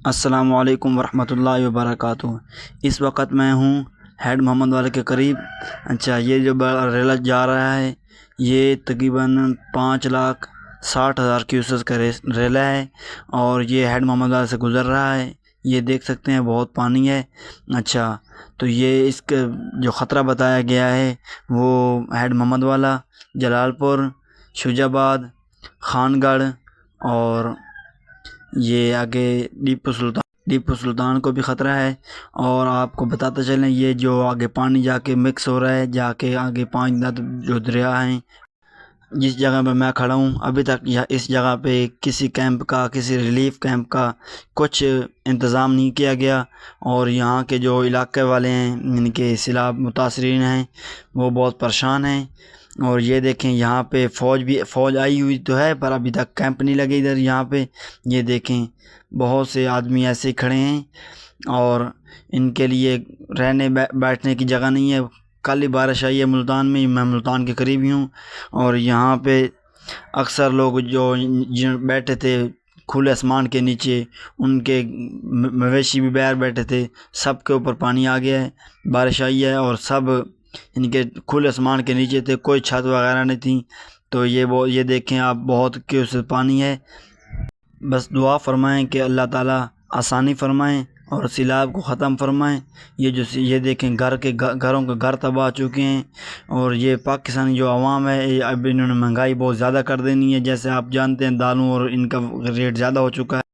السلام علیکم ورحمۃ اللہ وبرکاتہ۔ اس وقت میں ہوں ہیڈ محمد والے کے قریب۔ اچھا، یہ جو ریلا جا رہا ہے یہ تقریباً 5,60,000 کیوسز کا ریلا ہے، اور یہ ہیڈ محمد والے سے گزر رہا ہے۔ یہ دیکھ سکتے ہیں بہت پانی ہے۔ اچھا، تو یہ اس کا جو خطرہ بتایا گیا ہے وہ ہیڈ محمد والا، جلال پور، شجاع آباد، خان گڑھ، اور یہ آگے ٹیپو سلطان کو بھی خطرہ ہے۔ اور آپ کو بتاتے چلیں، یہ جو آگے پانی جا کے مکس ہو رہا ہے، جا کے آگے 5 ندی جو دریا ہیں، جس جگہ پہ میں کھڑا ہوں ابھی تک اس جگہ پہ کسی کیمپ کا، کسی ریلیف کیمپ کا کچھ انتظام نہیں کیا گیا، اور یہاں کے جو علاقے والے ہیں، ان کے سیلاب متاثرین ہیں، وہ بہت پریشان ہیں۔ اور یہ دیکھیں یہاں پہ فوج آئی ہوئی تو ہے، پر ابھی تک کیمپ نہیں لگے ادھر یہاں پہ۔ یہ دیکھیں بہت سے آدمی ایسے کھڑے ہیں، اور ان کے لیے رہنے بیٹھنے کی جگہ نہیں ہے۔ کل ہی بارش آئی ہے ملتان میں، میں ملتان کے قریب ہی ہوں، اور یہاں پہ اکثر لوگ جو بیٹھے تھے کھلے آسمان کے نیچے، ان کے مویشی بھی باہر بیٹھے تھے، سب کے اوپر پانی آ گیا ہے۔ بارش آئی ہے اور سب ان کے کھلے آسمان کے نیچے تھے، کوئی چھت وغیرہ نہیں تھی۔ تو یہ دیکھیں آپ، بہت سے پانی ہے۔ بس دعا فرمائیں کہ اللہ تعالیٰ آسانی فرمائیں اور سیلاب کو ختم فرمائیں۔ یہ دیکھیں گھروں کے گھر تباہ ہو چکے ہیں، اور یہ پاکستانی جو عوام ہے، اب انہوں نے مہنگائی بہت زیادہ کر دینی ہے، جیسے آپ جانتے ہیں دالوں اور ان کا ریٹ زیادہ ہو چکا ہے۔